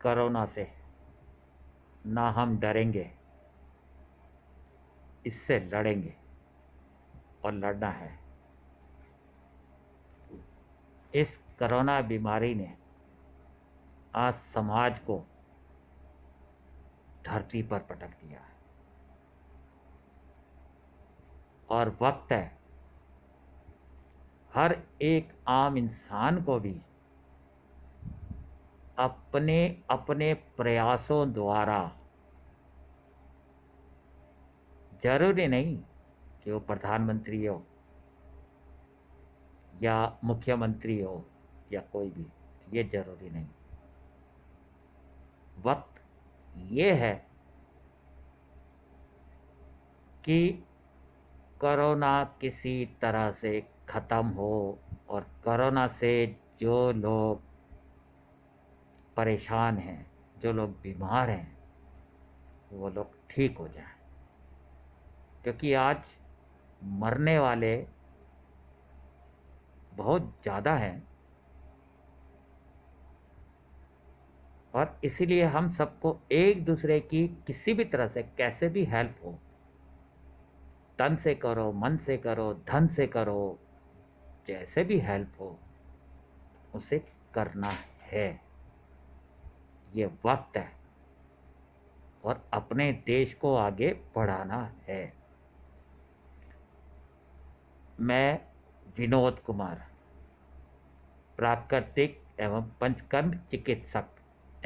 Corona से ना हम डरेंगे, इससे लड़ेंगे और लड़ना है। इस कोरोना बीमारी ने आज समाज को धरती पर पटक दिया है और वक्त है हर एक आम इंसान को भी अपने अपने प्रयासों द्वारा, जरूरी नहीं कि वो प्रधानमंत्री हो या मुख्यमंत्री हो या कोई भी, ये जरूरी नहीं। वक्त ये है कि कोरोना किसी तरह से ख़त्म हो और कोरोना से जो लोग परेशान हैं, जो लोग बीमार हैं, वो लोग ठीक हो जाएं। क्योंकि आज मरने वाले बहुत ज़्यादा हैं और इसीलिए हम सबको एक दूसरे की किसी भी तरह से कैसे भी हेल्प हो, तन से करो, मन से करो, धन से करो, जैसे भी हेल्प हो उसे करना है। ये वक्त है और अपने देश को आगे बढ़ाना है। मैं विनोद कुमार, प्राकृतिक एवं पंचकर्म चिकित्सक,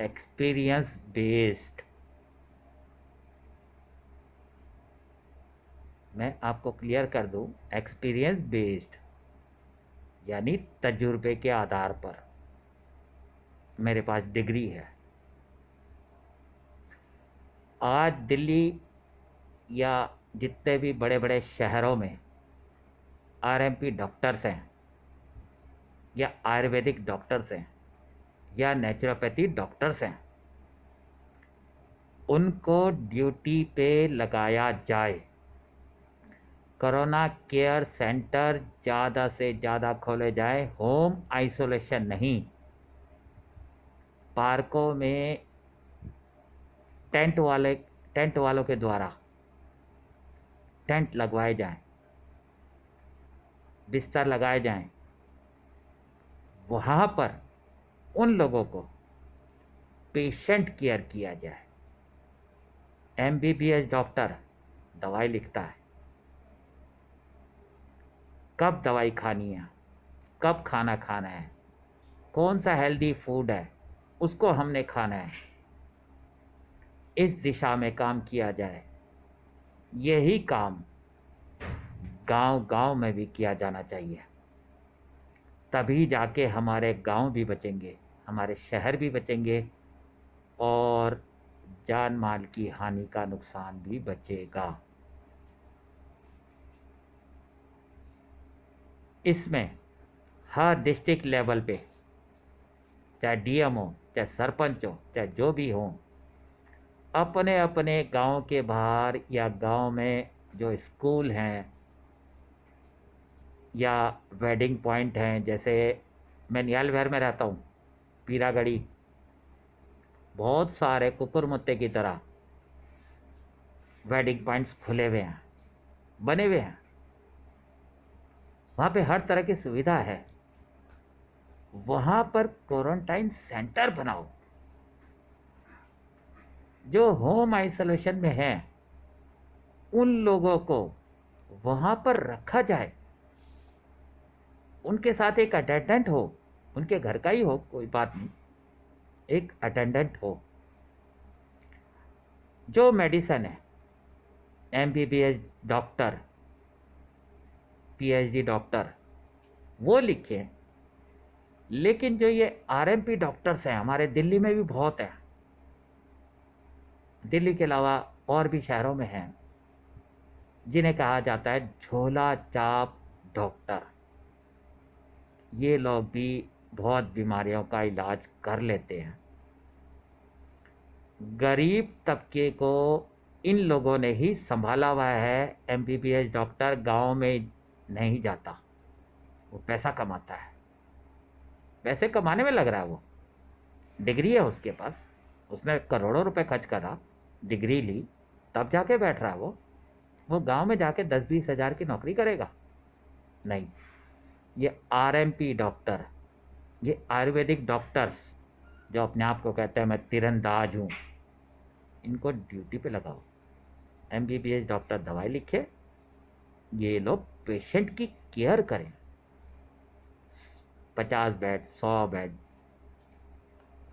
एक्सपीरियंस बेस्ड, मैं आपको क्लियर कर दूं, एक्सपीरियंस बेस्ड यानी तजुर्बे के आधार पर मेरे पास डिग्री है। आज दिल्ली या जितने भी बड़े बड़े शहरों में आरएमपी डॉक्टर्स हैं या आयुर्वेदिक डॉक्टर्स हैं या नेचुरोपैथी डॉक्टर्स हैं, उनको ड्यूटी पे लगाया जाए। कोरोना केयर सेंटर ज़्यादा से ज़्यादा खोले जाए, होम आइसोलेशन नहीं। पार्कों में टेंट वालों के द्वारा टेंट लगवाए जाएं, बिस्तर लगाए जाएं, वहाँ पर उन लोगों को पेशेंट केयर किया जाए। एमबीबीएस डॉक्टर दवाई लिखता है, कब दवाई खानी है, कब खाना खाना है, कौन सा हेल्दी फूड है उसको हमने खाना है, इस दिशा में काम किया जाए। यही काम गांव-गांव में भी किया जाना चाहिए, तभी जाके हमारे गांव भी बचेंगे, हमारे शहर भी बचेंगे और जान माल की हानि का नुकसान भी बचेगा। इसमें हर डिस्ट्रिक्ट लेवल पे, चाहे डीएम हो, चाहे सरपंच हो, चाहे जो भी हो, अपने अपने गांव के बाहर या गांव में जो स्कूल हैं या वेडिंग पॉइंट हैं, जैसे मैं नियालविहार में रहता हूँ, पीरागढ़ी, बहुत सारे कुकुरमुत्ते की तरह वेडिंग पॉइंट्स खुले हुए हैं, बने हुए हैं। वहाँ पे हर तरह की सुविधा है। वहाँ पर क्वारंटाइन सेंटर बनाओ, जो होम आइसोलेशन में हैं उन लोगों को वहाँ पर रखा जाए। उनके साथ एक अटेंडेंट हो, उनके घर का ही हो, कोई बात नहीं, एक अटेंडेंट हो जो मेडिसिन है, एमबीबीएस डॉक्टर, पीएचडी डॉक्टर, वो लिखें। लेकिन जो ये आरएमपी डॉक्टर्स हैं, हमारे दिल्ली में भी बहुत हैं, दिल्ली के अलावा और भी शहरों में हैं, जिन्हें कहा जाता है झोला चाप डॉक्टर। ये लोग भी बहुत बीमारियों का इलाज कर लेते हैं। गरीब तबके को इन लोगों ने ही संभाला हुआ है। एमबीबीएस डॉक्टर गांव में नहीं जाता, वो पैसा कमाता है, पैसे कमाने में लग रहा है, वो डिग्री है उसके पास, उसने करोड़ों रुपए खर्च करा, डिग्री ली, तब जाके बैठ रहा है वो गांव में जाके 10-20 हज़ार की नौकरी करेगा? नहीं। ये आरएमपी डॉक्टर, ये आयुर्वेदिक डॉक्टर्स जो अपने आप को कहते हैं मैं तीरंदाज हूँ, इनको ड्यूटी पे लगाओ। एमबीबीएस डॉक्टर दवाई लिखे, ये लोग पेशेंट की केयर करें। 50 बेड, 100 बेड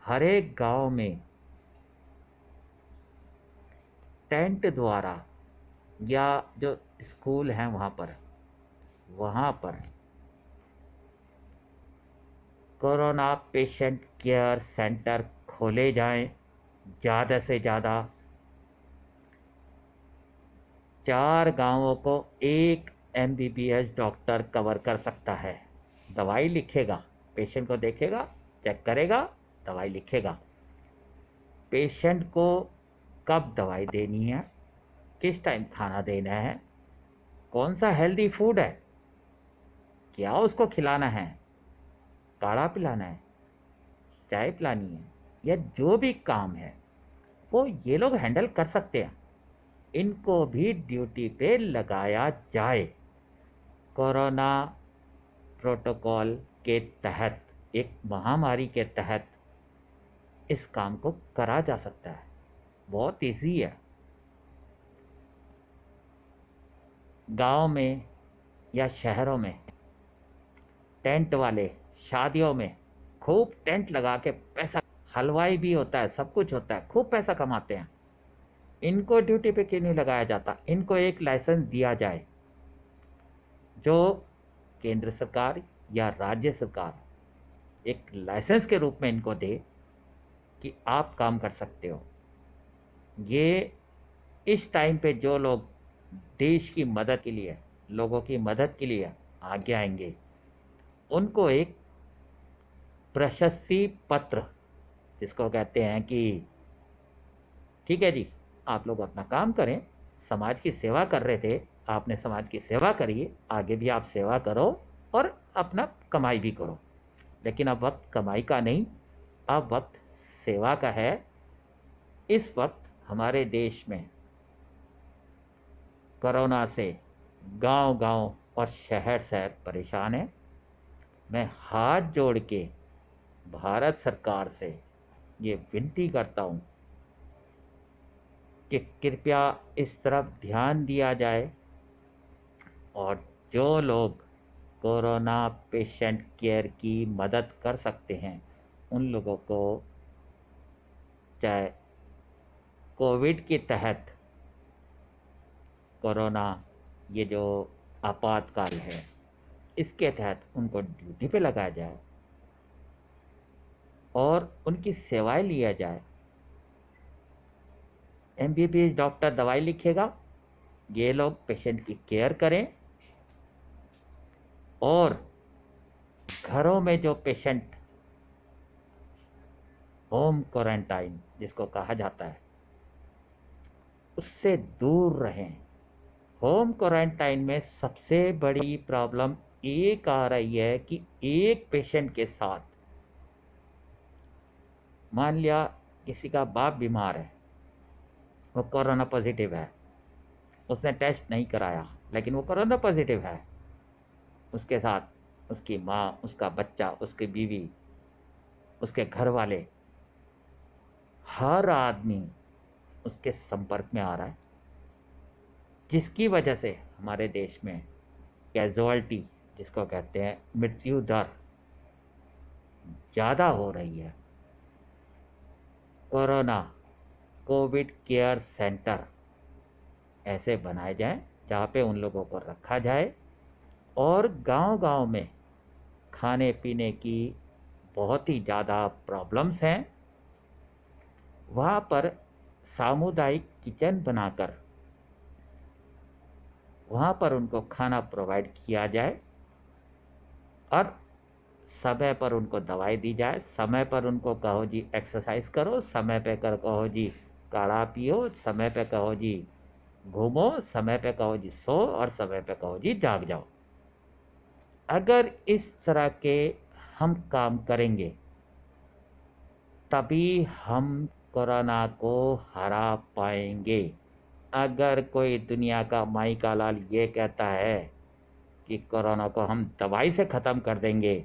हर एक गांव में टेंट द्वारा, या जो स्कूल हैं वहाँ पर कोरोना पेशेंट केयर सेंटर खोले जाएं। ज़्यादा से ज़्यादा 4 गांवों को एक एमबीबीएस डॉक्टर कवर कर सकता है। दवाई लिखेगा, पेशेंट को देखेगा, चेक करेगा, दवाई लिखेगा। पेशेंट को कब दवाई देनी है, किस टाइम खाना देना है, कौन सा हेल्दी फूड है, क्या उसको खिलाना है, काढ़ा पिलाना है, चाय पिलानी है, या जो भी काम है वो ये लोग हैंडल कर सकते हैं। इनको भी ड्यूटी पे लगाया जाए। कोरोना प्रोटोकॉल के तहत, एक महामारी के तहत इस काम को करा जा सकता है। बहुत ईजी है। गांव में या शहरों में टेंट वाले शादियों में खूब टेंट लगा के पैसा, हलवाई भी होता है, सब कुछ होता है, खूब पैसा कमाते हैं। इनको ड्यूटी पे क्यों नहीं लगाया जाता? इनको एक लाइसेंस दिया जाए जो केंद्र सरकार या राज्य सरकार एक लाइसेंस के रूप में इनको दे कि आप काम कर सकते हो। ये इस टाइम पे जो लोग देश की मदद के लिए, लोगों की मदद के लिए आगे आएंगे, उनको एक प्रशस्ति पत्र, जिसको कहते हैं कि ठीक है जी, आप लोग अपना काम करें, समाज की सेवा कर रहे थे, आपने समाज की सेवा करी, आगे भी आप सेवा करो और अपना कमाई भी करो। लेकिन अब वक्त कमाई का नहीं, अब वक्त सेवा का है। इस वक्त हमारे देश में कोरोना से गांव-गांव और शहर-शहर परेशान है। मैं हाथ जोड़ के भारत सरकार से ये विनती करता हूँ कि कृपया इस तरफ ध्यान दिया जाए और जो लोग कोरोना पेशेंट केयर की मदद कर सकते हैं, उन लोगों को, चाहे कोविड के तहत, कोरोना ये जो आपातकाल है, इसके तहत उनको ड्यूटी पे लगाया जाए और उनकी सेवाएं लिया जाए। एमबीबीएस डॉक्टर दवाई लिखेगा, ये लोग पेशेंट की केयर करें, और घरों में जो पेशेंट होम क्वारंटाइन जिसको कहा जाता है, उससे दूर रहें। होम क्वारंटाइन में सबसे बड़ी प्रॉब्लम एक आ रही है कि एक पेशेंट के साथ, मान लिया किसी का बाप बीमार है, वो कोरोना पॉजिटिव है, उसने टेस्ट नहीं कराया लेकिन वो कोरोना पॉजिटिव है, उसके साथ उसकी माँ, उसका बच्चा, उसकी बीवी, उसके घर वाले, हर आदमी उसके संपर्क में आ रहा है, जिसकी वजह से हमारे देश में कैजुअलिटी, जिसको कहते हैं मृत्यु दर, ज़्यादा हो रही है। कोरोना कोविड केयर सेंटर ऐसे बनाए जाएं जहाँ पे उन लोगों को रखा जाए, और गांव-गांव में खाने पीने की बहुत ही ज़्यादा प्रॉब्लम्स हैं, वहाँ पर सामुदायिक किचन बनाकर वहाँ पर उनको खाना प्रोवाइड किया जाए और समय पर उनको दवाई दी जाए। समय पर उनको कहो जी एक्सरसाइज करो, समय पे कर कहो जी काढ़ा पियो, समय पे कहो जी घूमो, समय पे कहो जी सो, और समय पे कहो जी जाग जाओ। अगर इस तरह के हम काम करेंगे, तभी हम कोरोना को हरा पाएंगे। अगर कोई दुनिया का माई का लाल ये कहता है कि कोरोना को हम दवाई से ख़त्म कर देंगे,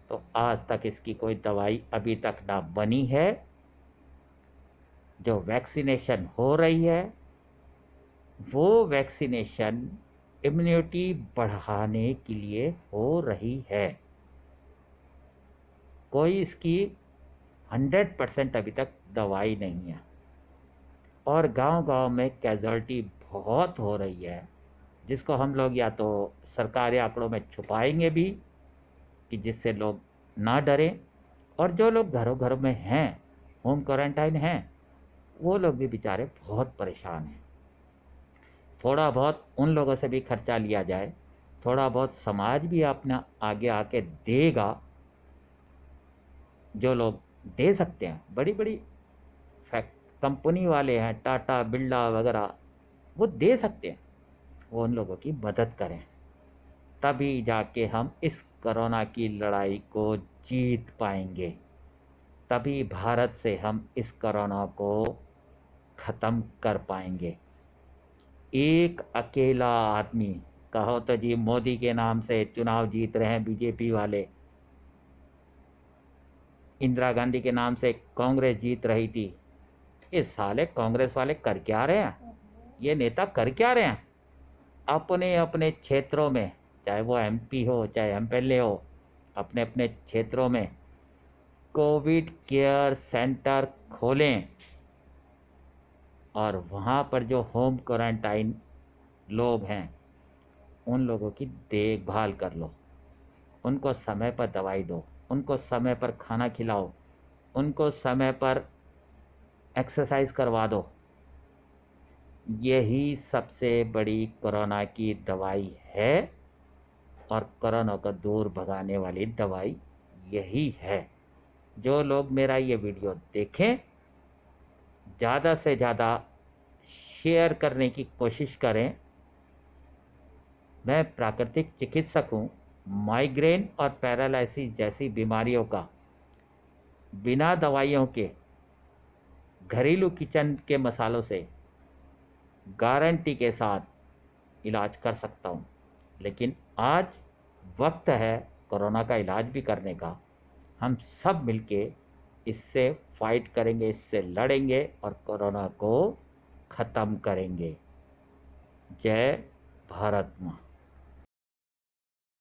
तो आज तक इसकी कोई दवाई अभी तक ना बनी है। जो वैक्सीनेशन हो रही है वो वैक्सीनेशन इम्यूनिटी बढ़ाने के लिए हो रही है। कोई इसकी 100% अभी तक दवाई नहीं है। और गांव-गांव में कैजुअलिटी बहुत हो रही है, जिसको हम लोग या तो सरकारी आंकड़ों में छुपाएंगे भी कि जिससे लोग ना डरें, और जो लोग घरों घरों में हैं, होम क्वारंटाइन हैं, वो लोग भी बेचारे बहुत परेशान हैं। थोड़ा बहुत उन लोगों से भी खर्चा लिया जाए, थोड़ा बहुत समाज भी अपना आगे आके देगा। जो लोग दे सकते हैं, बड़ी बड़ी कंपनी वाले हैं, टाटा बिरला वगैरह, वो दे सकते हैं, वो उन लोगों की मदद करें। तभी जाके हम इस कोरोना की लड़ाई को जीत पाएंगे। तभी भारत से हम इस कोरोना को ख़त्म कर पाएंगे। एक अकेला आदमी, कहो तो जी मोदी के नाम से चुनाव जीत रहे हैं बीजेपी वाले, इंदिरा गांधी के नाम से कांग्रेस जीत रही थी। ये साले कांग्रेस वाले कर क्या रहे हैं, ये नेता कर क्या रहे हैं? अपने अपने क्षेत्रों में, चाहे वो एमपी हो चाहे एमएलए हो, अपने अपने क्षेत्रों में कोविड केयर सेंटर खोलें और वहाँ पर जो होम क्वारंटाइन लोग हैं उन लोगों की देखभाल कर लो, उनको समय पर दवाई दो, उनको समय पर खाना खिलाओ, उनको समय पर एक्सरसाइज करवा दो। यही सबसे बड़ी कोरोना की दवाई है, और कोरोना को दूर भगाने वाली दवाई यही है। जो लोग मेरा ये वीडियो देखें, ज़्यादा से ज़्यादा शेयर करने की कोशिश करें। मैं प्राकृतिक चिकित्सक हूँ। माइग्रेन और पैरालिसिस जैसी बीमारियों का बिना दवाइयों के, घरेलू किचन के मसालों से गारंटी के साथ इलाज कर सकता हूँ। लेकिन आज वक्त है कोरोना का इलाज भी करने का। हम सब मिलके इससे फाइट करेंगे, इससे लड़ेंगे और कोरोना को ख़त्म करेंगे। जय भारत माँ।